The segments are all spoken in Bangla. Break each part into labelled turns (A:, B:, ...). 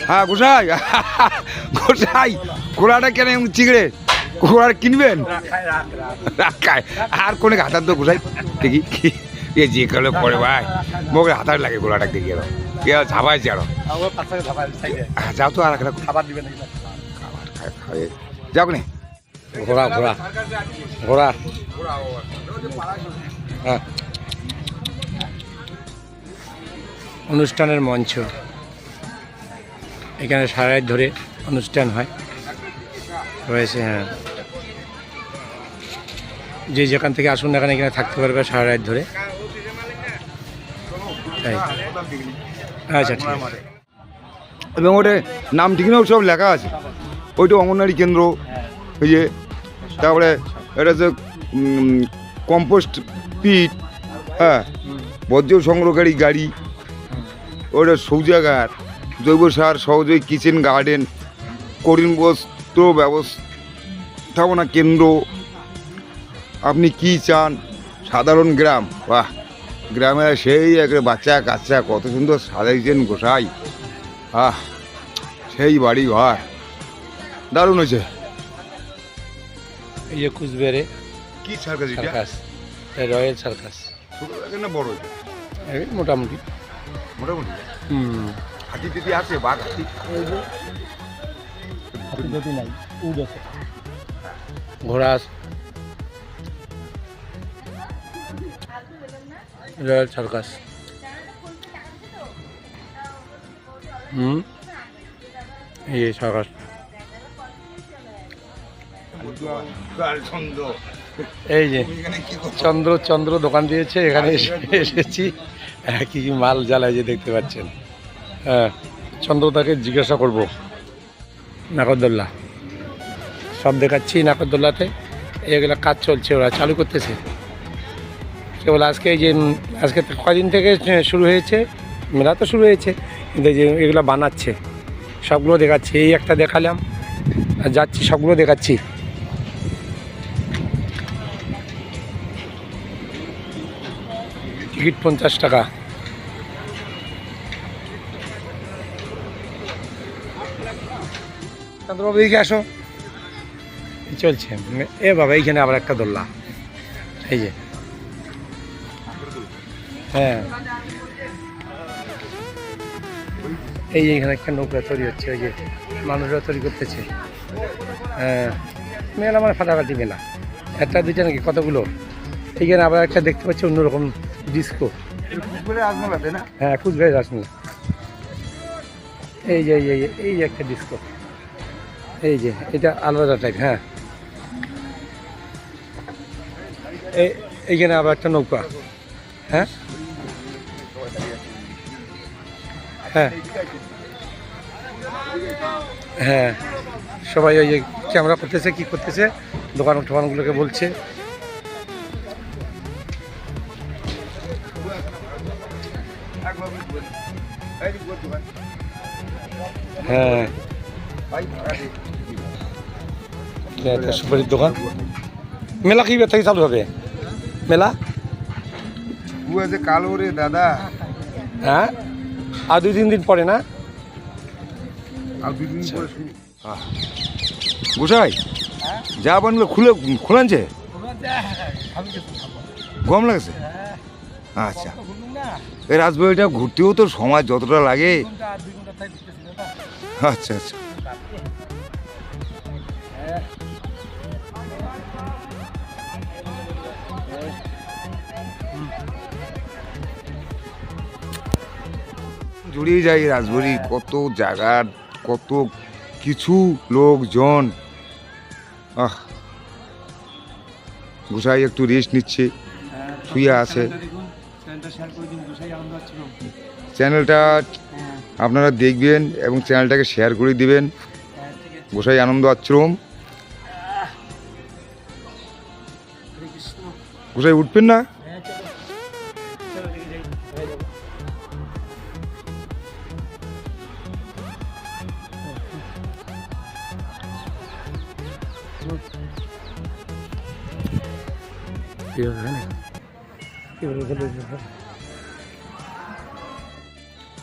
A: হ্যাঁ গোসাই, গোসাই ঘোড়াটা কেন চিগড়ে? ঘোড়া কিনবেন? রাখায় আর কোনে হাতার তো গোসাই দেখি এ যে কালো পড়ে ভাই মোকে হাতার লাগে ঘোড়াটা দেখি এলো কে ঝাপাই যাও। যাও তো আর একটা খাবার দিবেন, খাবার খায় যাও নে। ঘোড়া ঘোড়া ঘোড়া হ্যাঁ,
B: অনুষ্ঠানের মঞ্চ, এখানে সারা রাত ধরে অনুষ্ঠান হয় রয়েছে। হ্যাঁ, যে যেখান থেকে আসুন না এখানে এখানে থাকতে পারবে সারা রাত ধরে। তাই আচ্ছা ঠিক আছে।
A: এবং ওটা নাম ঠিকানাও সব লেখা আছে। ওইটা অঙ্গনওয়াড়ি কেন্দ্র, ওই যে তারপরে এটা হচ্ছে কম্পোস্ট পিট, হ্যাঁ বর্জ্য সংগ্রহকারী গাড়ি, ওটা শৌচাগার, জৈব সার সহযোগী কিচেন গার্ডেন, করিম বস্ত্র ব্যবস্থাপনা কেন্দ্র। আপনি কি চান? সাধারণ গ্রাম, বাহ গ্রামে সেই একটা বাচ্চা কাচ্চা কত সুন্দর সাজাইছেন গোসাই, আহ সেই বাড়ি ঘর দারুণ হয়েছে।
B: এই যে কুচবিহারে
A: কি সার্কাস?
B: Circus, royal circus.
A: না বড়
B: এই মোটামুটি
A: মোটামুটি হাতি দিদি আছে, বাঘ হাতি
B: যদি নাই উড আছে, ঘোড়া আছে, রয়্যাল সার্কাস। এই সার্কাস, এই যে চন্দ্র চন্দ্র দোকান দিয়েছে, এখানে এসেছি কি কি মাল জ্বালায় যে দেখতে পাচ্ছেন। হ্যাঁ, চন্দ্রদাকে জিজ্ঞাসা করব। নাগরদোল্লা সব দেখাচ্ছি, নাগরদোল্লাতে এগুলো কাজ চলছে, ওরা চালু করতেছে কেবল। আজকে এই যে আজকে কদিন থেকে শুরু হয়েছে, মেলা তো শুরু হয়েছে, কিন্তু যে এগুলো বানাচ্ছে সবগুলো দেখাচ্ছি। এই একটা দেখালাম আর যাচ্ছি, সবগুলো দেখাচ্ছি। টিকিট 50 টাকা। চন্দ্রবাবু দিকে আসো, চলছে। এ বাবা এইখানে আবার একটা দোল্লা, এই যে হ্যাঁ, এই যে এখানে একটা নৌকা তৈরি হচ্ছে, ওই যে মানুষরা তৈরি করতেছে। হ্যাঁ, মেলা মানে ফাটাফাটি মেলা, একটা দুইটা নাকি কতগুলো। এইখানে আবার একটা দেখতে পাচ্ছি অন্যরকম ডিস্কো। হ্যাঁ, কুচবিহারের রাসমেলা। এই যে এই যে একটা ডিস্কো, এই যে এটা আলাদা টাইপ। হ্যাঁ, এইখানে আবার একটা নৌকা। হ্যাঁ হ্যাঁ হ্যাঁ, সবাই ওই যে ক্যামেরা করতেছে, কি করতেছে, দোকান টোকানগুলোকে বলছে। হ্যাঁ, সুপারির দোকান। মেলা কি থেকে চালু হবে মেলা?
A: কালো রে দাদা।
B: হ্যাঁ, আর 2-3 দিন পরে না?
A: আর 2 দিন পরে শুরু। গোসাই যা বানগুলো খুলেছে, গরম লাগছে। আচ্ছা, এই রাজবাড়িটা ঘুরতেও তো সময় যতটা লাগে। আচ্ছা আচ্ছা, জড়িয়ে যায় রাজবাড়ি, কত জায়গার কত কিছু লোকজন। গোসাই একটু রেস্ট নিচ্ছে, শুয়ে আছে। চ্যানেলটা আপনারা দেখবেন এবং চ্যানেলটাকে শেয়ার করে দিবেন। গোসাই আনন্দ আশ্রম। গোসাই উঠবেন না?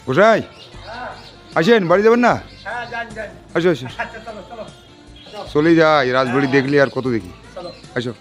A: গোসাই আসেন, বাড়ি যাবেন না? আসো আসো, চলে যাই, রাজবাড়ি দেখলে আর কত দেখি। আসো।